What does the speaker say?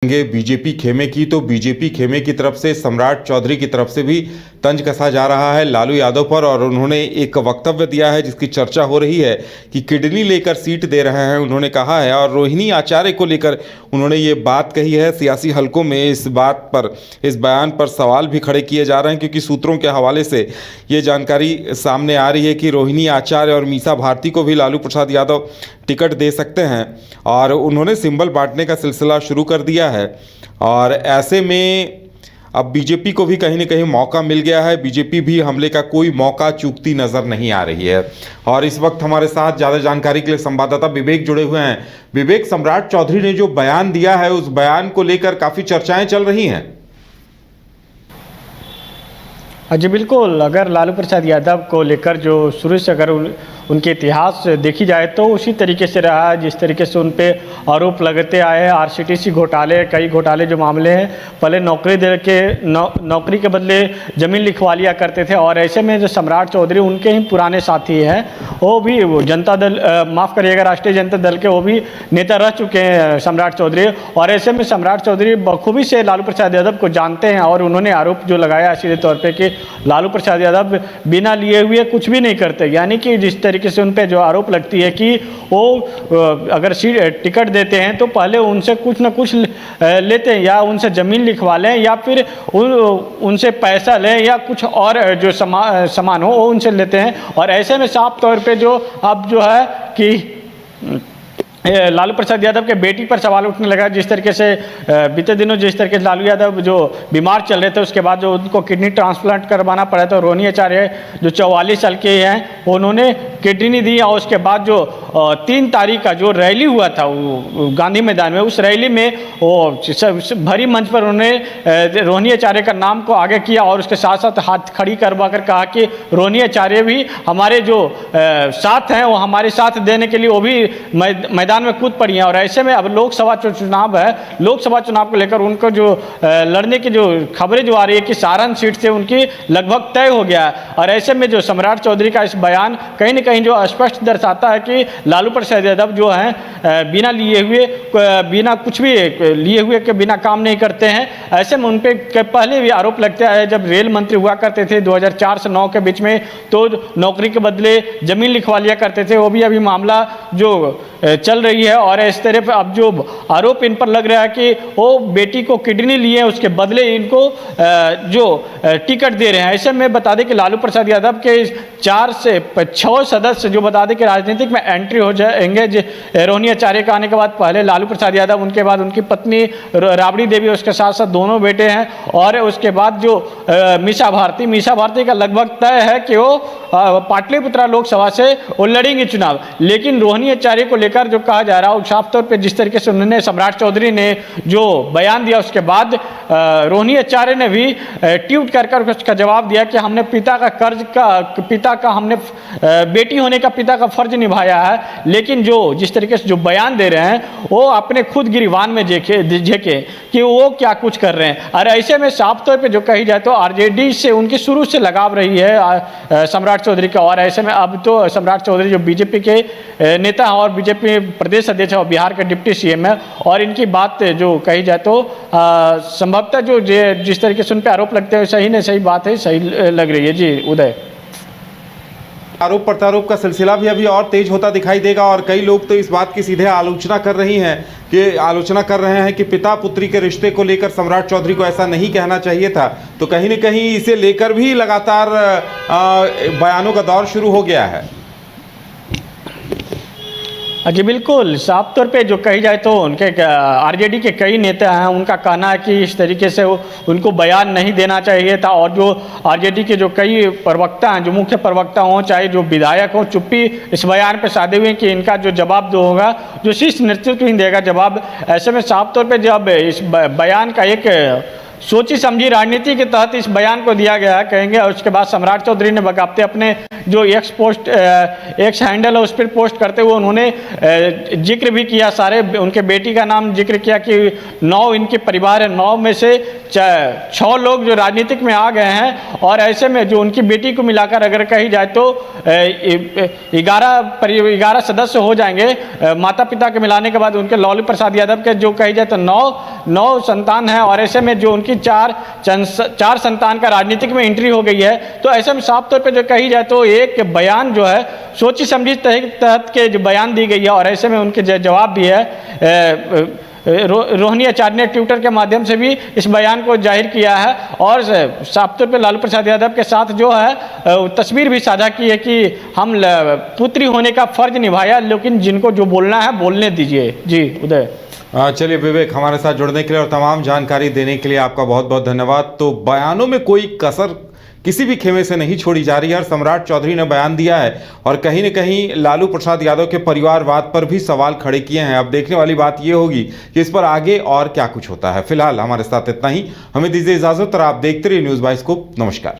BJP खेमे की, तो बीजेपी खेमे की तरफ से सम्राट चौधरी की तरफ से भी तंज कसा जा रहा है लालू यादव पर। और उन्होंने एक वक्तव्य दिया है जिसकी चर्चा हो रही है कि किडनी लेकर सीट दे रहे हैं, उन्होंने कहा है। और रोहिणी आचार्य को लेकर उन्होंने ये बात कही है। सियासी हलकों में इस बात पर, इस बयान पर सवाल भी खड़े किए जा रहे हैं, क्योंकि सूत्रों के हवाले से ये जानकारी सामने आ रही है कि रोहिणी आचार्य और मीसा भारती को भी लालू प्रसाद यादव टिकट दे सकते हैं। और उन्होंने सिंबल बांटने का सिलसिला शुरू कर दिया है। और ऐसे में अब बीजेपी को भी कहीं ना कहीं मौका मिल गया है। बीजेपी भी हमले का कोई मौका चूकती नजर नहीं आ रही है। और इस वक्त हमारे साथ ज़्यादा जानकारी के लिए संवाददाता विवेक जुड़े हुए हैं। विवेक, सम्राट चौधरी ने जो बयान दिया है उस बयान को लेकर काफ़ी चर्चाएं चल रही हैं। जी बिल्कुल, अगर लालू प्रसाद यादव को लेकर जो शुरू से अगर उनके इतिहास देखी जाए तो उसी तरीके से रहा है जिस तरीके से उन पे आरोप लगते आए हैं। आरसीटीसी घोटाले, कई घोटाले जो मामले हैं, पहले नौकरी के बदले ज़मीन लिखवा लिया करते थे। और ऐसे में जो सम्राट चौधरी उनके ही पुराने साथी हैं, वो जनता दल, माफ़ करिएगा, राष्ट्रीय जनता दल के वो भी नेता रह चुके हैं सम्राट चौधरी। और ऐसे में सम्राट चौधरी बखूबी से लालू प्रसाद यादव को जानते हैं। और उन्होंने आरोप जो लगाया सीधे तौर पर कि लालू प्रसाद यादव बिना लिए हुए कुछ भी नहीं करते। यानी कि जिस तरीके से उन पे जो आरोप लगती है कि वो अगर टिकट देते हैं तो पहले उनसे कुछ ना कुछ लेते हैं, या उनसे ज़मीन लिखवा लें, या फिर उनसे पैसा लें, या कुछ और जो सामान हो वो उनसे लेते हैं। और ऐसे में साफ तौर पे जो अब जो है कि लालू प्रसाद यादव के बेटी पर सवाल उठने लगा। जिस तरीके से बीते दिनों जिस तरीके से लालू यादव जो बीमार चल रहे थे, उसके बाद जो उनको किडनी ट्रांसप्लांट करवाना पड़ा था, रोहिणी आचार्य जो 44 साल के हैं उन्होंने किडनी दी। और उसके बाद जो 3 तारीख का जो रैली हुआ था गांधी मैदान में, उस रैली में वो भरी मंच पर उन्होंने रोहिणी आचार्य का नाम को आगे किया और उसके साथ साथ हाथ खड़ी करवा कर कहा कि रोहिणी आचार्य भी हमारे जो साथ हैं वो हमारे साथ देने के लिए वो भी मैदान में कूद पड़ी हैं। और ऐसे में अब लोकसभा चुनाव है, लोकसभा चुनाव को लेकर उनको जो लड़ने की जो खबरें जो आ रही है कि सारण सीट से उनकी लगभग तय हो गया है। और ऐसे में जो सम्राट चौधरी का इस बयान कहीं ना कहीं जो स्पष्ट दर्शाता है कि लालू प्रसाद यादव जो हैं बिना लिए हुए, बिना कुछ भी लिए हुए के बिना काम नहीं करते हैं। ऐसे में उन पर पहले भी आरोप लगते आए, जब रेल मंत्री हुआ करते थे 2004 से 2009 के बीच में, तो नौकरी के बदले ज़मीन लिखवा लिया करते थे। वो भी अभी मामला जो चल रही है। और इस तरह पे अब जो आरोप इन पर लग रहा है कि वो बेटी को किडनी लिए, उसके बदले इनको जो टिकट दे रहे हैं। ऐसे में बता दें कि लालू प्रसाद यादव के 4 से 6 सदस्य जो बता दें कि राजनीतिक में एंट्री हो जाएंगे रोहिणी आचार्य का आने के बाद। पहले लालू प्रसाद यादव, उनके बाद उनकी पत्नी राबड़ी देवी, उसके साथ साथ दोनों बेटे हैं। और उसके बाद जो मीसा भारती का लगभग तय है कि वो पाटलिपुत्रा लोकसभा से वो लड़ेंगे चुनाव। लेकिन रोहिणी आचार्य को लेकर जो कहा जा रहा है, साफ तौर पे जिस तरीके से उन्होंने, सम्राट चौधरी ने जो बयान दिया, उसके बाद रोहिणी आचार्य ने भी ट्वीट कर उसका जवाब दिया कि हमने पिता का हमने बेटी होने का पिता का फर्ज निभाया है। लेकिन जो जिस तरीके से जो बयान दे रहे हैं वो अपने खुद गिरवान में झेके कि वो क्या कुछ कर रहे हैं। और ऐसे में साफ तौर पे जो कही जाए तो आरजेडी से उनकी शुरू से लगाव रही है सम्राट चौधरी का। और ऐसे में अब तो सम्राट चौधरी जो बीजेपी के नेता हैं और बीजेपी प्रदेश अध्यक्ष और बिहार के डिप्टी सीएम है। और इनकी बात जो कही जाए तो संभवतः जो जिस तरीके से उन पर आरोप लगते हैं सही नहीं सही बात है, सही लग रही है। जी उदय, आरोप प्रत्यारोप का सिलसिला भी अभी और तेज होता दिखाई देगा। और कई लोग तो इस बात की सीधे आलोचना कर रहे हैं कि पिता पुत्री के रिश्ते को लेकर सम्राट चौधरी को ऐसा नहीं कहना चाहिए था। तो कहीं न कहीं इसे लेकर भी लगातार बयानों का दौर शुरू हो गया है। जी बिल्कुल, साफ तौर पे जो कही जाए तो उनके आरजेडी के कई नेता हैं, उनका कहना है कि इस तरीके से उनको बयान नहीं देना चाहिए था। और जो आरजेडी के जो कई प्रवक्ता हैं, जो मुख्य प्रवक्ता हों चाहे जो विधायक हों, चुप्पी इस बयान पे साधे हुए कि इनका जो जवाब जो होगा जो शीर्ष नेतृत्व ही देगा जवाब। ऐसे में साफ तौर पे जब इस बयान का एक सोची समझी राजनीति के तहत इस बयान को दिया गया है कहेंगे। और उसके बाद सम्राट चौधरी ने बकावते अपने जो एक्स हैंडल है उस पर पोस्ट करते हुए उन्होंने जिक्र भी किया, सारे उनके बेटी का नाम जिक्र किया कि 9 इनके परिवार है, 9 में से 6 लोग जो राजनीतिक में आ गए हैं। और ऐसे में जो उनकी बेटी को मिलाकर अगर कही जाए तो 11 सदस्य हो जाएंगे। माता पिता के मिलाने के बाद उनके लालू प्रसाद यादव के जो कही जाए तो 9 संतान हैं। और ऐसे में जो उनकी 4 संतान का राजनीतिक में एंट्री हो गई है, तो ऐसे में साफ तौर पे जो कही जाए तो एक बयान जो है सोची समझी तहत के जो बयान दी गई है। और ऐसे में उनके जवाब भी है। रोहिणी आचार्य ने ट्विटर के माध्यम से भी इस बयान को जाहिर किया है और साफ तौर पे लालू प्रसाद यादव के साथ जो है तस्वीर भी साझा की है कि हम पुत्री होने का फर्ज निभाया, लेकिन जिनको जो बोलना है बोलने दीजिए। जी उदय। चलिए विवेक, हमारे साथ जुड़ने के लिए और तमाम जानकारी देने के लिए आपका बहुत बहुत धन्यवाद। तो बयानों में कोई कसर किसी भी खेमे से नहीं छोड़ी जा रही है और सम्राट चौधरी ने बयान दिया है और कहीं न कहीं लालू प्रसाद यादव के परिवारवाद पर भी सवाल खड़े किए हैं। अब देखने वाली बात यह होगी कि इस पर आगे और क्या कुछ होता है। फिलहाल हमारे साथ इतना ही, हमें दीजिए इजाजत और आप देखते रहिए न्यूज़ बाइस्कोप। नमस्कार।